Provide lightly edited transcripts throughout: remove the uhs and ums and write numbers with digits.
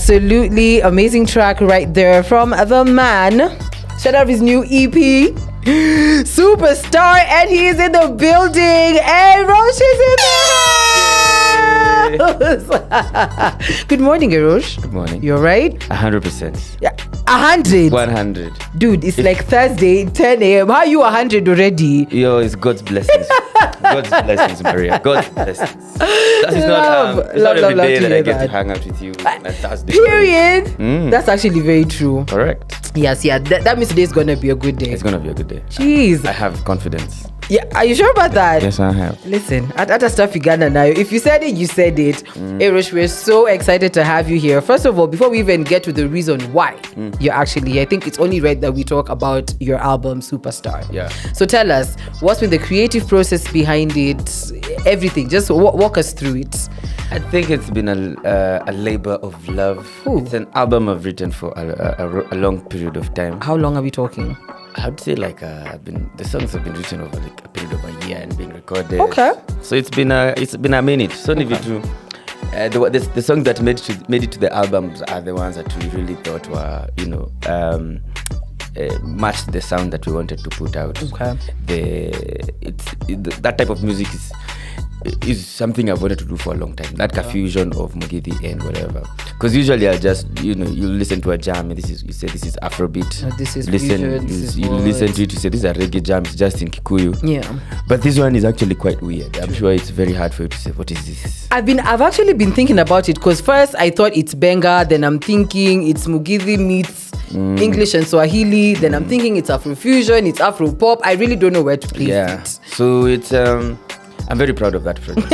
Absolutely amazing track right there from the man. Shout out his new EP, Superstar, and he is in the building. Ayrosh is in the house. Good morning, Ayrosh. Good morning. You alright? 100%. Yeah, 100. 100. Dude, it's like Thursday, 10 a.m. How are you 100 already? Yo, it's God's blessings. God's blessings, Maria. God's blessings. It's not every day that I get to hang out with you on a Thursday. Period. That's actually very true. Correct. Yes, yeah. That means today's gonna be a good day. It's gonna be a good day. Jeez. I have confidence. Yeah, are you sure about that? Yes, I have. Listen, at stuff you Ghana now. If you said it, you said it. Ayrosh, we're so excited to have you here. First of all, before we even get to the reason why you're actually here, I think it's only right that we talk about your album Superstar. Yeah. So tell us, what's been the creative process behind it? Everything. Just walk us through it. I think it's been a labor of love. Ooh. It's an album I've written for a long period of time. How long are we talking? I would say the songs have been written over like a period of a year and being recorded. Okay. So it's been a minute. So okay. The songs that made it to the albums are the ones that we really thought were matched the sound that we wanted to put out. Okay. That type of music is something I've wanted to do for a long time. That fusion of Mugithi and whatever. Because usually I just you listen to a jam and you say this is Afrobeat. This is listen fusion, you listen to it, you say this is a reggae jam, it's just in Kikuyu. Yeah. But this one is actually quite weird. I'm sure it's very hard for you to say what is this. I've actually been thinking about it because first I thought it's Benga, then I'm thinking it's Mugithi meets English and Swahili, then I'm thinking it's Afrofusion, it's Afro pop. I really don't know where to place it. So it's I'm very proud of that project.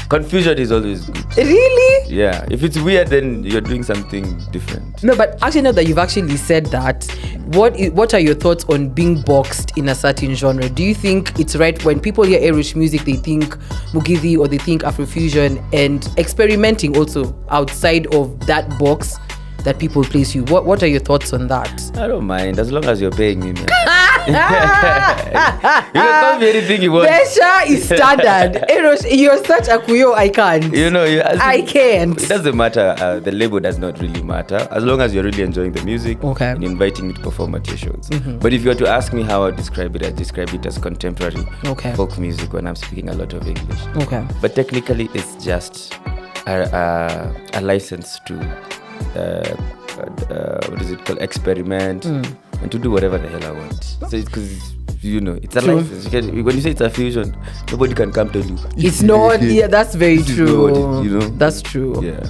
Confusion is always good. Really? Yeah. If it's weird, then you're doing something different. No, but actually, now that you've actually said that, what are your thoughts on being boxed in a certain genre? Do you think it's right when people hear Ayrosh music, they think Mugithi or they think Afrofusion, and experimenting also outside of that box that people place you? What are your thoughts on that? I don't mind as long as you're paying me, man. You can call me anything you want. Besha is standard. Ayrosh, you're such a kuyo, I can't. I can't. It doesn't matter. The label does not really matter. As long as you're really enjoying the music and inviting me to perform at your shows. But if you were to ask me how I'd describe it as contemporary folk music when I'm speaking a lot of English. Okay. But technically, it's just a license to what is it called? Experiment and to do whatever the hell I want. So it's because it's a license. When you say it's a fusion, nobody can come tell you. It's not. Yeah, that's very true. That's true. Yeah.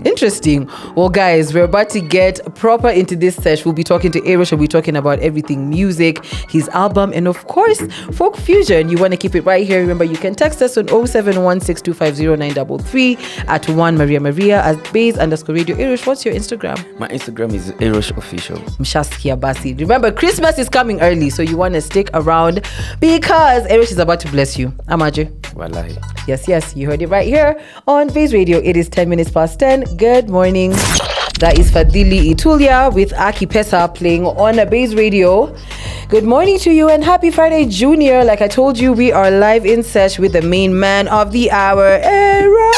Interesting. Well, guys, we're about to get proper into this session. We'll be talking to Ayrosh. We'll be talking about everything music, his album, and of course, folk fusion. You want to keep it right here. Remember, you can text us on 07162509333 at 1 Mariah Mariah at Baze_radio. Ayrosh, what's your Instagram? My Instagram is Ayrosh Official. Mshaskia Basi. Remember, Christmas is coming early, so you want to stick around because Ayrosh is about to bless you. Amaje. Wallahi. Yes, you heard it right here on Baze Radio. It is 10 minutes past 10. Good morning. That is Fadili Itulia with Aki Pesa playing on Baze Radio. Good morning to you and happy Friday, Junior. Like I told you, we are live in sesh with the main man of the hour, Ayrosh.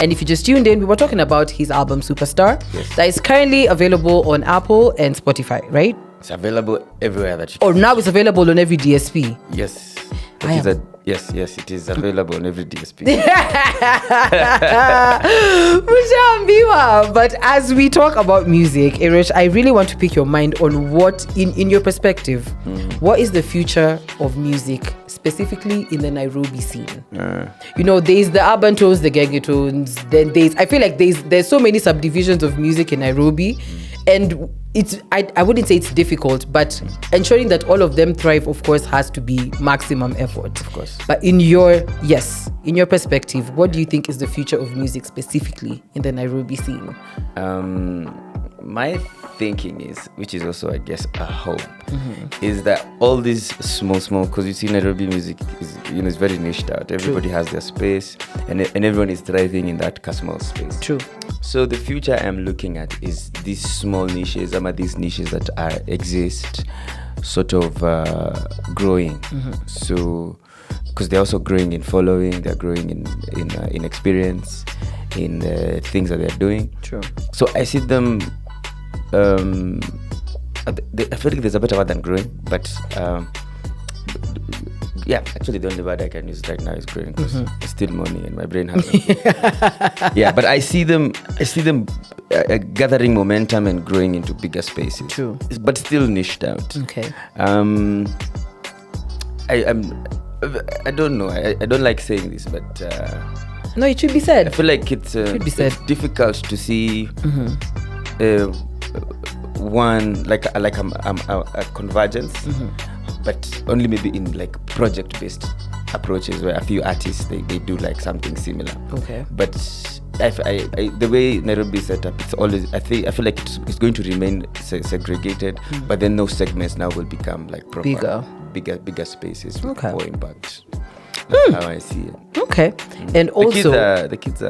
And if you just tuned in, we were talking about his album Superstar. Yes. That is currently available on Apple and Spotify, right? It's available everywhere that you can. Now it's available on every DSP. Yes. Yes, it is available on every DSP. But as we talk about music, Ayrosh, I really want to pick your mind on what, in your perspective, what is the future of music, specifically in the Nairobi scene? There's the urban tones, the gege tones, then I feel like there's so many subdivisions of music in Nairobi, and I wouldn't say it's difficult, but ensuring that all of them thrive, of course, has to be maximum effort. Of course. But in your perspective, what do you think is the future of music specifically in the Nairobi scene? My thinking is, which is also, I guess, a hope, is that all these small, because you see Nairobi music is, it's very niched out. Everybody has their space, and everyone is thriving in that small space. True. So the future I'm looking at is these small niches, these niches that exist. sort of growing. So, because they're also growing in following, they're growing in experience, in things that they're doing. True. So I see them. I feel like there's a better word than growing, but yeah, actually the only word I can use right now is growing, because it's still money and my brain hasn't. Yeah, but I see them gathering momentum and growing into bigger spaces. True. But still niched out. Okay. I don't know. I don't like saying this, but no, it should be said. I feel like it's difficult to see one like a convergence, but only maybe in like project-based approaches where a few artists they do like something similar. Okay. But the way Nairobi is set up, it's always I feel like it's going to remain segregated, but then those segments now will become like proper, bigger spaces with more impact. That's how I see it. Okay. And also the kids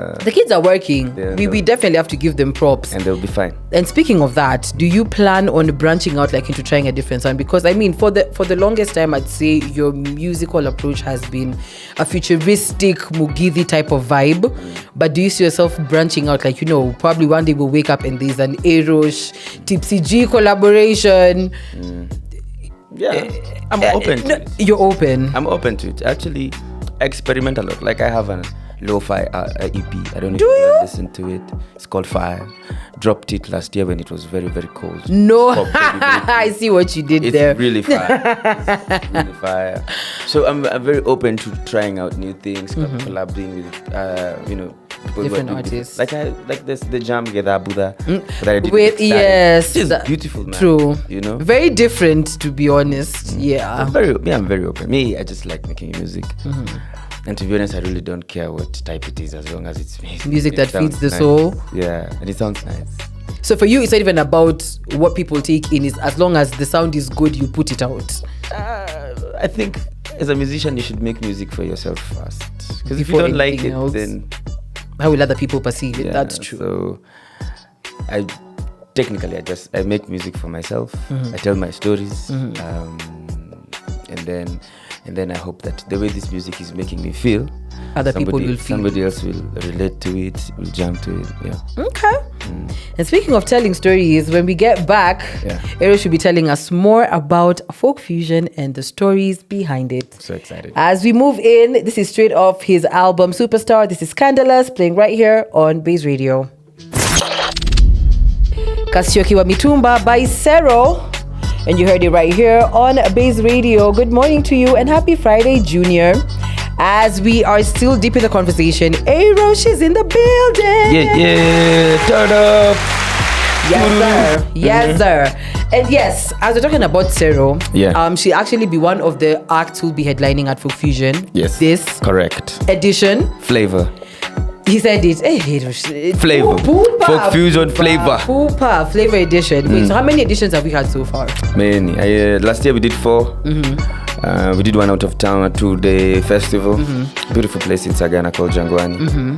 are working. We definitely have to give them props. And they'll be fine. And speaking of that, do you plan on branching out like into trying a different sound? Because I mean, for the longest time, I'd say your musical approach has been a futuristic Mugithi type of vibe. But do you see yourself branching out, like, probably one day we'll wake up and there's an Ayrosh Tipsy G collaboration? Yeah, I'm open to it. You're open? I'm open to it. Actually, I experiment a lot. Like I have a lo-fi EP. I don't know if you listen to it. It's called Fire. Dropped it last year when it was very, very cold. No, I see what you did there. It's really fire. It's really fire. So I'm very open to trying out new things, collaborating with people different artists. Like this the jam together Buddha. Yes, it's beautiful, man. True. Very different, to be honest. Yeah. I'm very open. Me, I just like making music. And to be honest, I really don't care what type it is, as long as it's music that feeds the soul. Yeah, and it sounds nice. So for you, it's not even about what people take in. Is as long as the sound is good, you put it out. I think as a musician, you should make music for yourself first. Because if you don't like it, then how will other people perceive it? That's true. So I make music for myself. I tell my stories, and then I hope that the way this music is making me feel, somebody else will relate to it, will jump to it. Yeah. Okay. And speaking of telling stories, when we get back, Ayrosh should be telling us more about folk fusion and the stories behind it. So excited. As we move in, this is straight off his album Superstar. This is Scandalous, playing right here on Baze Radio. Kasioki wa Mitumba by Sero. And you heard it right here on Baze Radio. Good morning to you and happy Friday, Junior. As we are still deep in the conversation, Ayrosh is in the building. Yeah, turn up. Yes, sir. And yes, as we're talking about Sero, she'll actually be one of the acts who'll be headlining at Folk Fusion. Yes, this correct edition. Flavor. He said it. Flavor. Folk Fusion Flavor. Flavor edition. Wait, so how many editions have we had so far? Many. Last year we did 4. We did one out of town at 2-day festival. Beautiful place in Sagana called Jangwani.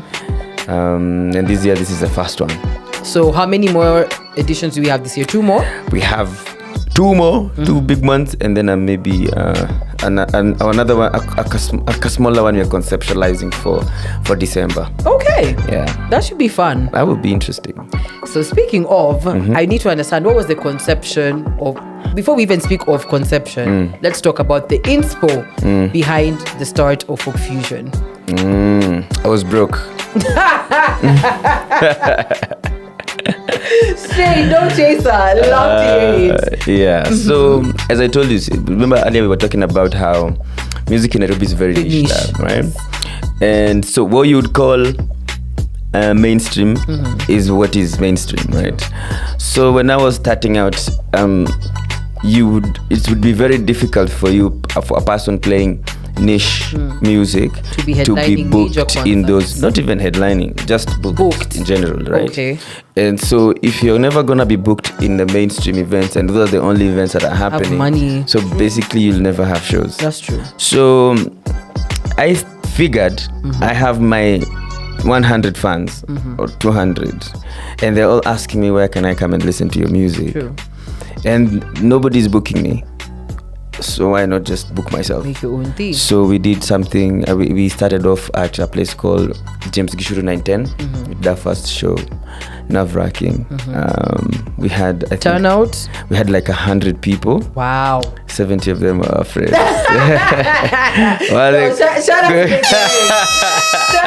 And this year, this is the first one. So how many more editions do we have this year? 2 more? We have 2 more, 2 big ones, and then maybe another one, a smaller one we're conceptualizing for December. Okay. Yeah. That should be fun. That would be interesting. So speaking of, I need to understand, what was the conception of, before we even speak of conception, let's talk about the inspo behind the start of Folk Fusion. I was broke. Straight, no chaser. Love to hear it. Yeah. So as I told you, remember earlier we were talking about how music in Nairobi is very niche, right? And so what you would call mainstream is what is mainstream, right? So when I was starting out, it would be very difficult for a person playing niche music to be booked in those, not even headlining, just booked in general, right? Okay. And so if you're never gonna be booked in the mainstream events, and those are the only events that are happening, have money. So basically you'll never have shows. That's true. So I figured I have my 100 fans or 200, and they're all asking me, where can I come and listen to your music? True. And nobody's booking me. So why not just book myself? Make your own thing. So we did something. We started off at a place called James Gishuru 910. With that first show. Nerve-wracking. We had turnout. We had like 100 people. Wow. 70 of them were our friends. Shout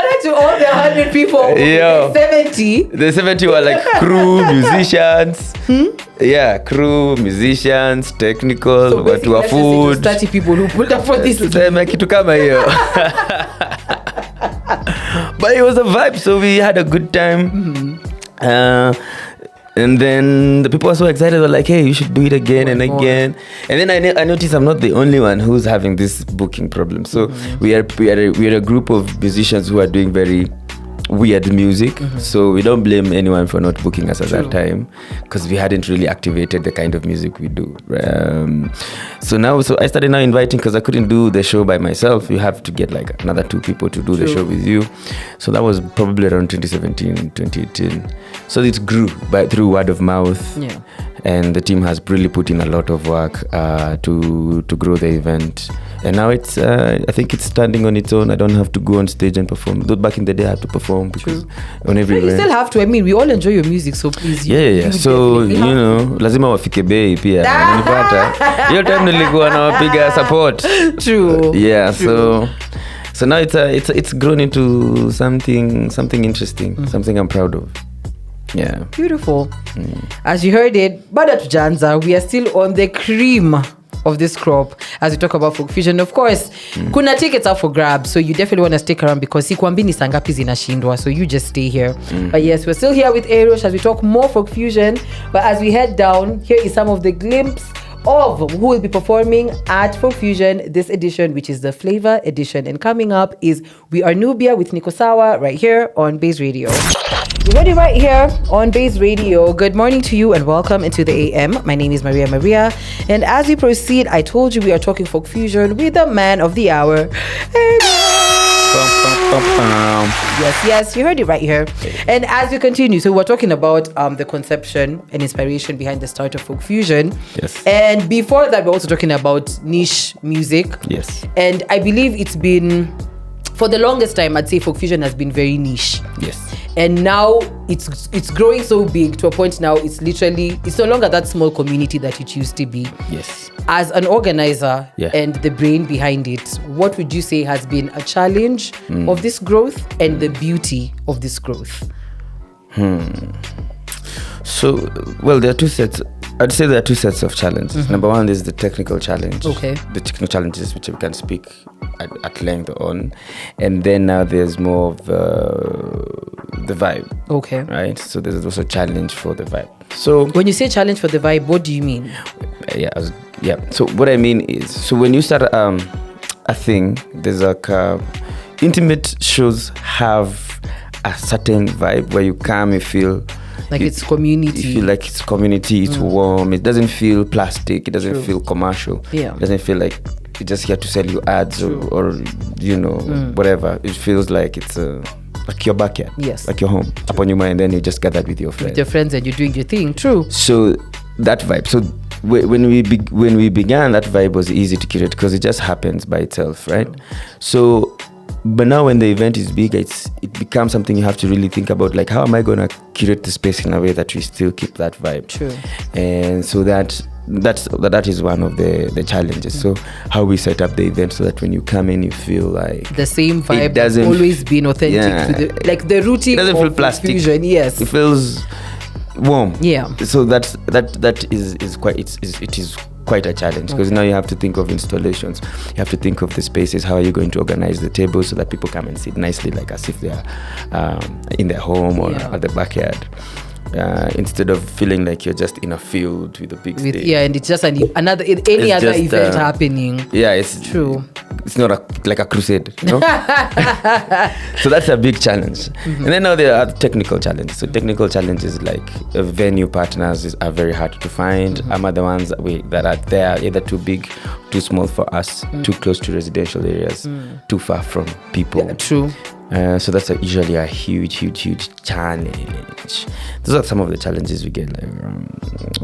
out to all the 100 people. Yo, 70. The 70 were like crew, musicians. Yeah, crew, musicians, technical, so watu wa food. 30 people who pulled up for this. Kitu kama hiyo. But it was a vibe, so we had a good time. And then the people were so excited. They were like, "Hey, you should do it again and again." And then I noticed I'm not the only one who's having this booking problem. So we are a group of musicians who are doing very weird music. So we don't blame anyone for not booking us at that time, because we hadn't really activated the kind of music we do. So I started now inviting, because I couldn't do the show by myself. You have to get like another 2 people to do the show with you. So that was probably around 2017, 2018. So it grew through word of mouth. Yeah. And the team has really put in a lot of work to grow the event. And now it's I think it's standing on its own. I don't have to go on stage and perform. Though back in the day I had to perform because on every event. You still have to. I mean, we all enjoy your music, so please. Yeah. So lazima wafike bei pia. Unanipata. Hiyo time nilikuwa nawapiga support. True. Yeah. True. So now it's grown into something interesting, something I'm proud of. Yeah. Beautiful. As you heard it, bado tujanza, we are still on the cream of this crop as we talk about folk fusion. Of course, kuna tickets up for grabs, so you definitely want to stick around, because sikwambini sangapi zinashindwa, so you just stay here. But yes, we're still here with Ayrosh as we talk more folk fusion. But as we head down, here is some of the glimpse of who will be performing at Folk Fusion this edition, which is the Flavor edition. And coming up is We Are Nubia with Nikosawa right here on Baze Radio. We're ready right here on Baze Radio. Good morning to you and welcome into the AM. My name is Mariah Mariah. And as we proceed, I told you we are talking Folk Fusion with the man of the hour, Yes, you heard it right here. And as we continue, so we're talking about the conception and inspiration behind the start of Folk Fusion. Yes. And before that, we're also talking about niche music. Yes. And I believe it's been, for the longest time, I'd say Folk Fusion has been very niche. Yes. And now it's growing so big to a point now it's no longer that small community that it used to be. Yes. As an organizer and the brain behind it, what would you say has been a challenge of this growth and the beauty of this growth? So, well, there are two sets. I'd say there are two sets of challenges. Number one is the technical challenge. Okay. The technical challenges which we can speak at length on. And then now there's more of the vibe. Okay. Right? So there's also a challenge for the vibe. So when you say challenge for the vibe, what do you mean? So what I mean is, so when you start a thing, there's like intimate shows have a certain vibe where you come, you feel like it's community. You feel like it's community, it's warm. It doesn't feel plastic. It doesn't feel commercial. Yeah. It doesn't feel like you're just here to sell you ads or whatever. It feels like it's like your backyard. Yes. Like your home. Upon your mind, and then you just gathered with your friends. With your friends and you're doing your thing. True. So that vibe. So when we began, that vibe was easy to curate because it just happens by itself, right? So, but now when the event is big, it becomes something you have to really think about, like, how am I going to curate the space in a way that we still keep that vibe? True. And so that is one of the challenges. So how we set up the event so that when you come in, you feel like the same vibe has always been authentic to the routine. It doesn't feel plastic. Fusion, yes. It feels warm. Yeah. So that is quite a challenge, because now you have to think of installations, you have to think of the spaces, how are you going to organize the tables so that people come and sit nicely, like as if they are in their home or at the backyard, instead of feeling like you're just in a field with a big stage. Yeah, and it's just any other event happening. Yeah, it's true. It's not like a crusade, you know? So that's a big challenge. And then now there are technical challenges. So technical challenges like venue partners are very hard to find. I'm the ones that are there, either too big, too small for us, too close to residential areas, too far from people. Yeah, true. So that's usually a huge challenge. Those are some of the challenges we get, like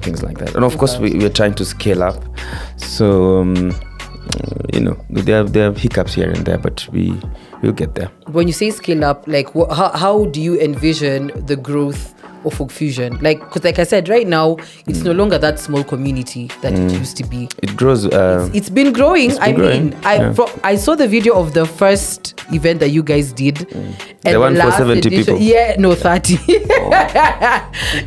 things like that. And of course, we're trying to scale up. So, there are hiccups here and there, but we'll get there. When you say scale up, like how do you envision the growth of Folk Fusion? Like, because like I said, right now it's no longer that small community that it used to be. It grows. It's been growing. I saw the video of the first event that you guys did. And the one for 70 people. Yeah, no, 30.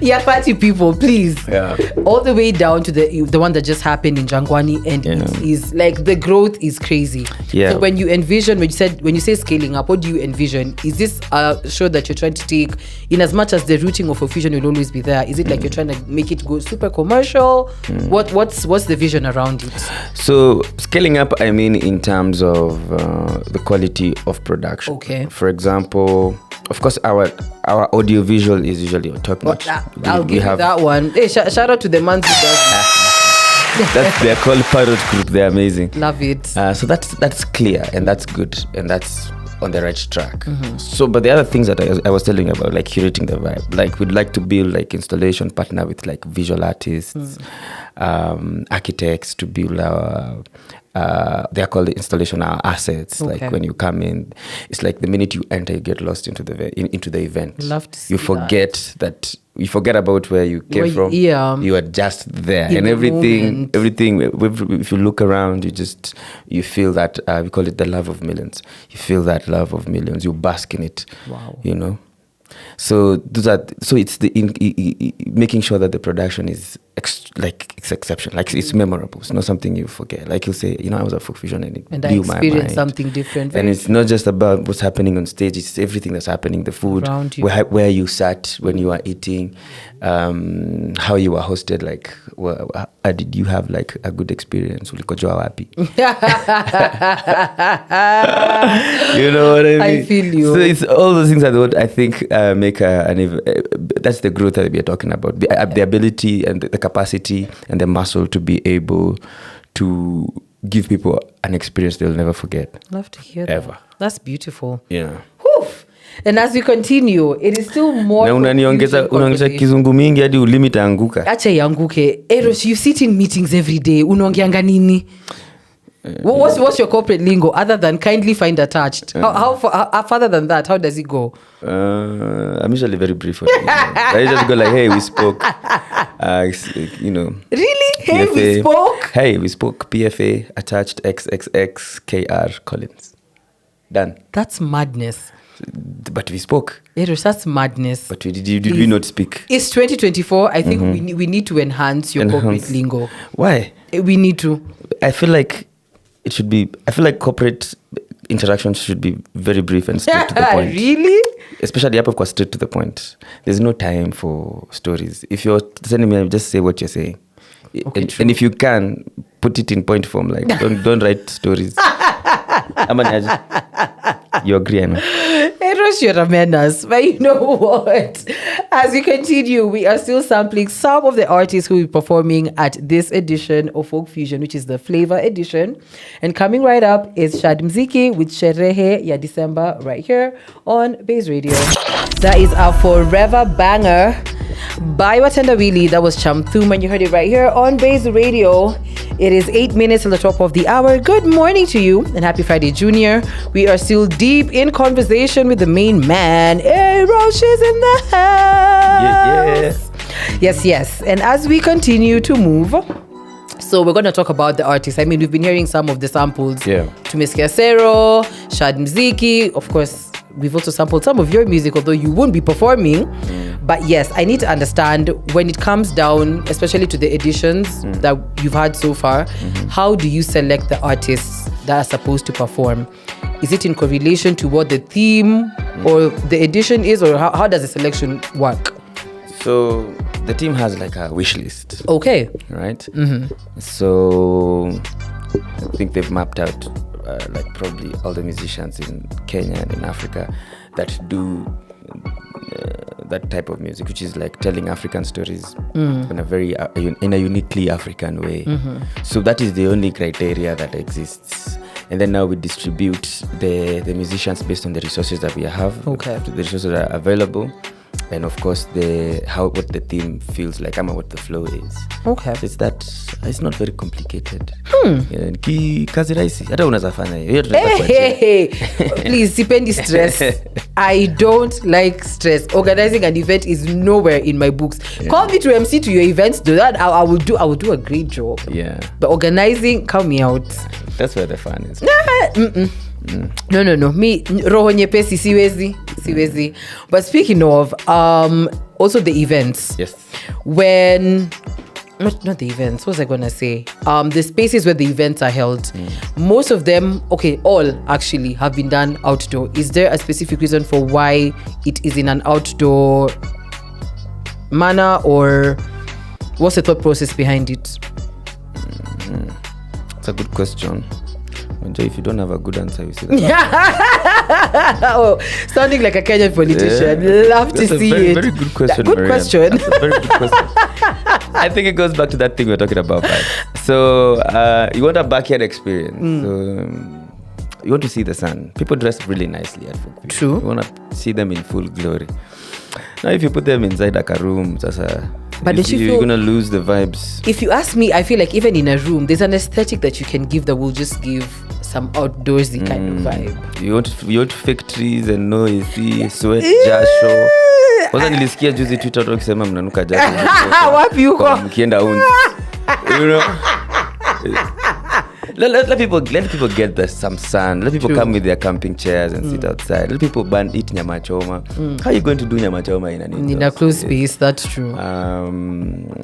Yeah, 30 people, please. Yeah. All the way down to the one that just happened in Jangwani, and it is like the growth is crazy. Yeah. So when you say scaling up, what do you envision? Is this a show that you're trying to take in as much as the rooting of a Fusion will always be there? Is it like you're trying to make it go super commercial? What's the vision around it? So scaling up, I mean in terms of the quality of production. Okay. For example, of course, our audio visual is usually top notch. I'll give you that one. Hey, shout out to the man who does they're called Parrot Group. They're amazing. Love it. So that's clear and that's good and that's on the right track. So, but the other things that I was telling you about, like curating the vibe, like we'd like to build like installation partner with like visual artists, architects to build our they're called the installation our assets. Okay. Like when you come in, it's like the minute you enter, you get lost into the event. Love to see you forget that. You forget about where you came from. Yeah. You are just there, and everything. If you look around, you feel that we call it the love of millions. You feel that love of millions. You bask in it. Wow. You know. So it's the making sure that the production is it's exceptional, like it's memorable. It's not something you forget. Like you'll say, I was at Folk Fusion and it blew my mind. I experienced something different. And it's not just about what's happening on stage. It's everything that's happening. The food, around you, where you sat when you were eating, how you were hosted. Like, did you have like a good experience? Ulikojoa wapi? You know what I mean? I feel you. So it's all those things that I think make that's the growth that we are talking about. The ability and the capacity and the muscle to be able to give people an experience they'll never forget. Love to hear ever. That. That's beautiful. Yeah. Whew. And as we continue, it is still more. Na unaongeza kizungu mingi hadi ulimi taanguka. Acha yanguke. Ayrosh, you sit in meetings every day. Unaongeanga nini? What's your corporate lingo other than kindly find attached? How further than that? How does it go? I'm usually very brief. I just go like, hey, we spoke. Really? Hey, PFA, we spoke? Hey, we spoke. PFA attached XXX KR Collins. Done. That's madness. But we spoke. Ayrosh, that's madness. But did we not speak? It's 2024. I think we need to enhance your corporate lingo. Why? We need to. I feel like it should be. I feel like corporate interactions should be very brief and straight to the point. Really? Especially hapo straight to the point. There's no time for stories. If you're sending me, just say what you're saying. Okay, and if you can, put it in point form. Like don't write stories. You agree, Anna? Ayrosh, you're a menace. But you know what? As we continue, we are still sampling some of the artists who will be performing at this edition of Folk Fusion, which is the Flavor edition. And coming right up is Shad Mziki with Sherehe ya December right here on Baze Radio. That is our forever banger by Watenda Wheelie. That was Chamthum, and you heard it right here on Baze Radio. It is 8 minutes till the top of the hour. Good morning to you and happy Friday, Junior. We are still deep in conversation with the main man. Ayrosh is in the house. Yeah. Yes. And as we continue to move, so we're going to talk about the artists. I mean, we've been hearing some of the samples. Yeah. Tumeski Asero, Shad Mziki, of course. We've also sampled some of your music, although you won't be performing. But yes, I need to understand when it comes down, especially to the editions that you've had so far, how do you select the artists that are supposed to perform? Is it in correlation to what the theme or the edition is, or how does the selection work? So the team has like a wish list. Okay. Right? So I think they've mapped out like probably all the musicians in Kenya and in Africa that do that type of music, which is like telling African stories in a very in a uniquely African way. So that is the only criteria that exists. and then now we distribute the musicians based on the resources that we have. Okay. The resources that are available. And of course, what the theme feels like, what the flow is. Okay. It's not very complicated. Kazi rahisi. Hata unaweza fanya hiyo. Hey. Please, sipendi stress. I don't like stress. Organizing an event is nowhere in my books. Yeah. Call me to MC to your events. Do that. I will do a great job. Yeah. But organizing, count me out. That's where the fun is. No. Me roho nyepesi siwezi. But speaking of also the events. Yes. When not the events, what was I gonna say? The spaces where the events are held. Most of them, all actually have been done outdoor. Is there a specific reason for why it is in an outdoor manner, or what's the thought process behind it? It's a good question. If you don't have a good answer, you see that. Sounding like a Kenyan politician. Love to see it. Very good question. Good question. That's a very good question. I think it goes back to that thing we were talking about. Right? So you want a backyard experience. So you want to see the sun. People dress really nicely at folk. True. You want to see them in full glory. Now, if you put them inside like a room, you're going to lose the vibes. If you ask me, I feel like even in a room, there's an aesthetic that you can give that will just give some outdoorsy kind of vibe. You want fake trees and noise, sweat, jasho. Kwanza nilisikia juzi Twitter watu wakisema mnanuka jasho. Wapi huko? Mkienda unzi. You know? Let people get some sun. Let people come with their camping chairs and sit outside. Let people eat nyama choma. How are you going to do nyama choma in a closed space? That's true.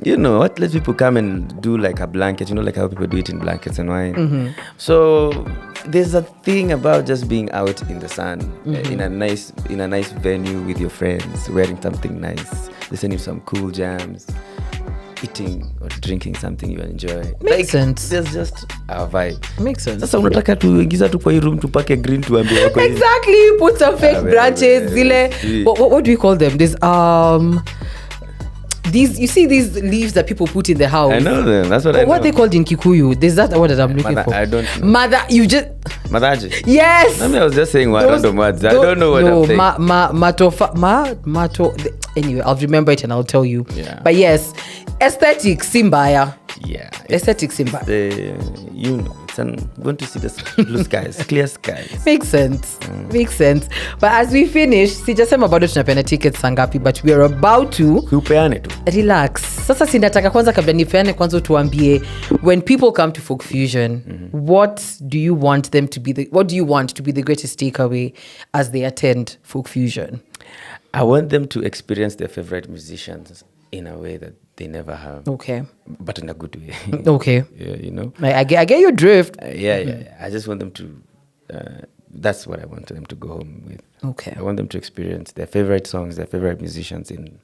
You know what? Let people come and do like a blanket. You know, like how people do it in blankets and wine. So there's a thing about just being out in the sun, in a nice venue with your friends, wearing something nice, listening to some cool jams, eating or drinking something you enjoy. Makes sense. There's just a vibe. Makes sense. Sasa unataka tuingiza tu kwa hii room tupake green tuambie wako hivi. Exactly. Put some fake branches. What do we call them? There's you see these leaves that people put in the house. I know them. That's what I know. What they called in Kikuyu? There's that word that I'm looking for. I don't know. Madaji. Yes. I was just saying random words. I don't know what I'm saying. Anyway, I'll remember it and I'll tell you. Yeah. But yes, aesthetic simbaya. Yeah. Aesthetic simbaya. Want to see the blue skies, clear skies. Makes sense. But as we finish, sijasema bado tunapenda tickets sangapi, but we are about to kupeane tu. Relax. Sasa sinataka kwanza kabla nipeane kwanza tuambie, when people come to Folk Fusion, what do you want to be the greatest takeaway as they attend Folk Fusion? I want them to experience their favorite musicians in a way that they never have. Okay. But in a good way. Okay. Yeah, you know. I get your drift. Yeah. I just want them to, that's what I want them to go home with. Okay. I want them to experience their favorite songs, their favorite musicians in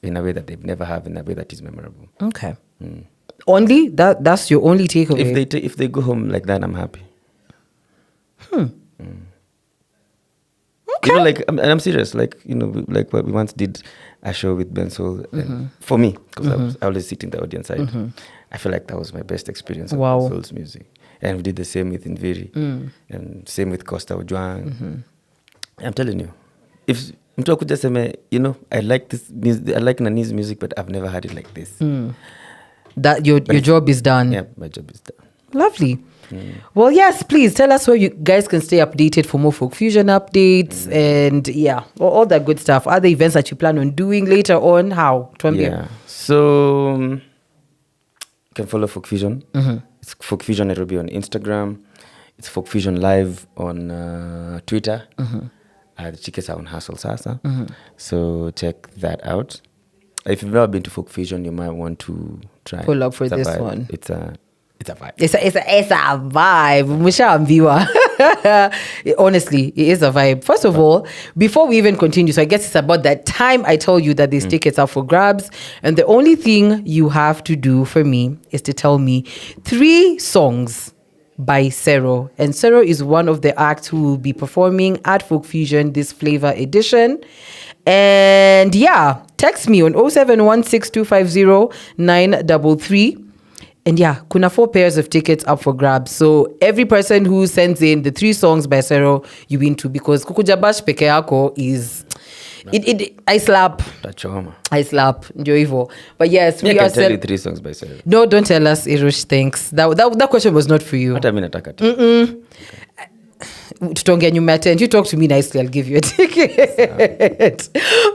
a way that they've never have, in a way that is memorable. Okay. Only? That's your only takeaway? If they go home like that, I'm happy. Okay. You know, and I'm serious. Like what we once did a show with Ben Soul. For me, because I always sit in the audience side. I feel like that was my best experience of Ben Soul's music. And we did the same with Inviri. And same with Costa Ojwang. I'm telling you, if mtu akuja seme, I like this music, I like Nani's music, but I've never heard it like this. That your job is done. Yeah, my job is done. Lovely. Well, yes, please tell us where you guys can stay updated for more Folk Fusion updates and all that good stuff. Other events that you plan on doing later on, how? Yeah, so you can follow Folk Fusion. It's Folk Fusion Nairobi on Instagram. It's Folk Fusion Live on Twitter. The tickets are on Hustle Sasa. So check that out. If you've never been to Folk Fusion, you might want to try. Pull up for this one. It's a vibe. It's a vibe. Mushaambiwa. Honestly, it is a vibe. First of all, before we even continue, so I guess it's about that time I told you that these tickets are for grabs. And the only thing you have to do for me is to tell me 3 songs by Sero. And Sero is one of the acts who will be performing at Folk Fusion this flavor edition. And text me on 0716250933. And yeah, kuna 4 pairs of tickets up for grabs. So every person who sends in the 3 songs by Sero, you win 2, because Kukujabash peke yako is... I slap. I slap. Ndio hivyo. But yes, we are... tell you 3 songs by Sero. No, don't tell us, Ayrosh, thanks. That question was not for you. Hata mimi nataka tu. Tutongea nyuma tent. You talk to me nicely, I'll give you a ticket.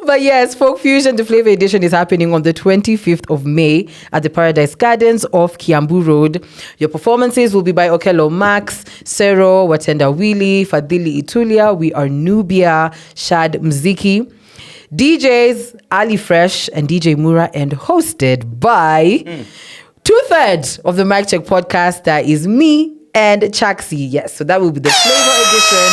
But yes, Folk Fusion, the Flavor Edition, is happening on the 25th of May at the Paradise Gardens off Kiambu Road. Your performances will be by Okello Max, Sero, Watenda Willy, Fadhili Itulia, We Are Nubia, Shad Mziki, DJs Ali Fresh and DJ Mura, and hosted by 2/3 of the Mic Check podcast. That is me and Chaxi. Yes, so that will be the flavor edition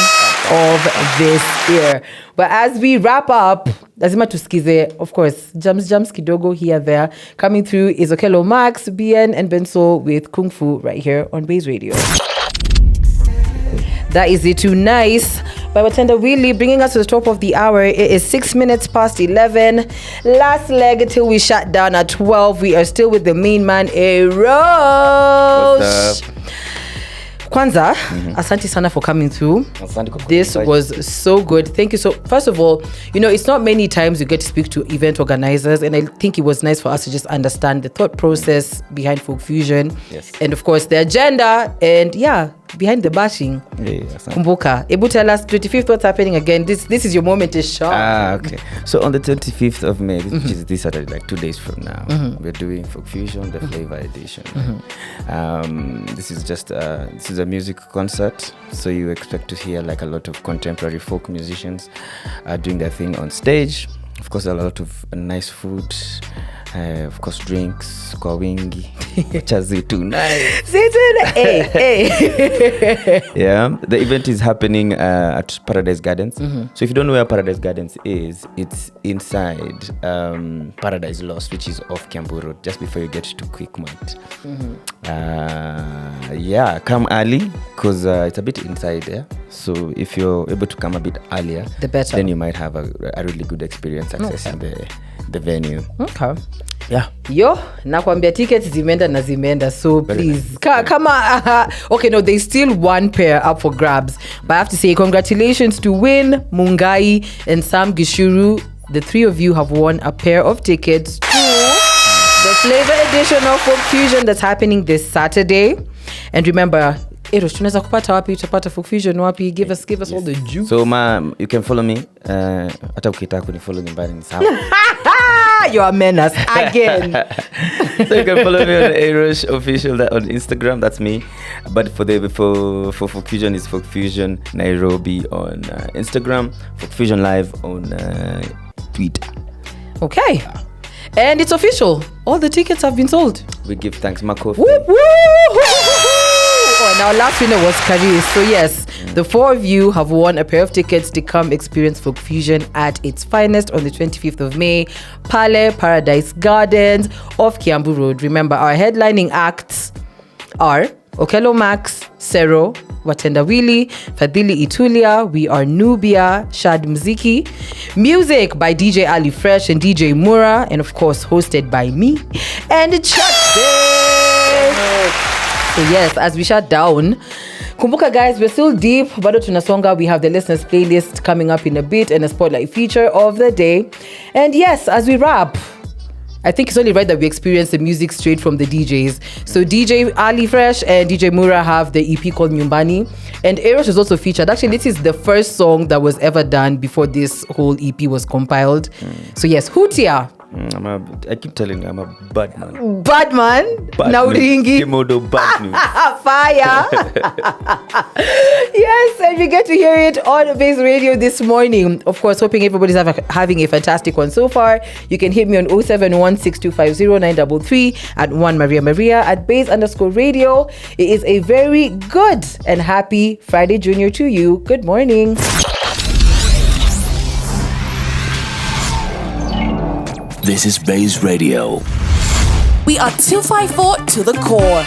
of this year. But as we wrap up, lazima tusikize, of course, jams kidogo here, there. Coming through is Okello Max, BN, and Benso with Kung Fu right here on Baze Radio. That is it too nice. By Watenda Willy, bringing us to the top of the hour. It is 6 minutes past 11. Last leg till we shut down at 12. We are still with the main man, Ayrosh. What's up? Kwanza, asante sana for coming through. This was so good. Thank you. So, first of all, it's not many times you get to speak to event organizers, and I think it was nice for us to just understand the thought process behind Folk Fusion. Yes. And of course, the agenda, and behind the bashing. Kumbuka, Ebu, tell us 25th, what's happening again? This is your moment to shine. Okay. So on the 25th of May, which is this Saturday, like 2 days from now, we're doing Folk Fusion, the Flavor Edition. This is just this is a music concert, so you expect to hear like a lot of contemporary folk musicians doing their thing on stage. Of course, a lot of nice food. Of course, drinks kwa wingi. Chazitu nice. Hey. Yeah, the event is happening at Paradise Gardens. So if you don't know where Paradise Gardens is, it's inside Paradise Lost, which is off Kiambu Road, just before you get to Quickmart. Come early, because it's a bit inside there. So if you're able to come a bit earlier, the better. Then you might have a really good experience accessing the venue. Okay. Yeah. Yo, nakwambia tickets zimeenda, so please. Okay, no, there's still 1 pair up for grabs. But I have to say congratulations to Win, Mungai, and Sam Gishuru. The 3 of you have won a pair of tickets to the Flavor Edition of Folk Fusion that's happening this Saturday. And remember, Ayrosh, tunaweza kupata wapi? Utapata Folk Fusion wapi? Give us all the juice. So you can follow me. Hata ukitaka kunifollow nyumbani ni sawa. You are menace again. So you can follow me on Ayrosh Official on Instagram. That's me. But for Folk Fusion, it's Folk Fusion Nairobi on Instagram. Folk Fusion Live on Twitter. Okay. And it's official. All the tickets have been sold. We give thanks, Marco. And our last winner was Caris. So yes, the 4 of you have won a pair of tickets to come experience Folk Fusion at its finest on the 25th of May, Pale Paradise Gardens off Kiambu Road. Remember, our headlining acts are Okello Max, Sero, Watenda Willy, Fadhili Itulia, We Are Nubia, Shad Mziki. Music by DJ Ali Fresh and DJ Mura, and of course hosted by me and Chuck. So yes, as we shut down, kumbuka guys, we're still deep. Bado tunasonga. We have the listeners playlist coming up in a bit and a spotlight feature of the day. And yes, as we wrap, I think it's only right that we experience the music straight from the DJs. So DJ Ali Fresh and DJ Mura have the EP called Nyumbani. And Ayrosh is also featured. Actually, this is the first song that was ever done before this whole EP was compiled. So yes, Hutia. I keep telling you, I'm a bad man. Bad man? Nauringi. Kimodo bad news. Fire. Yes, and we get to hear it on Baze Radio this morning. Of course, hoping everybody's having a fantastic one so far. You can hit me on 07162509333 at 1 Mariah Mariah at Baze_radio. It is a very good and happy Friday Junior to you. Good morning. This is Baze Radio. We are 254 to the core.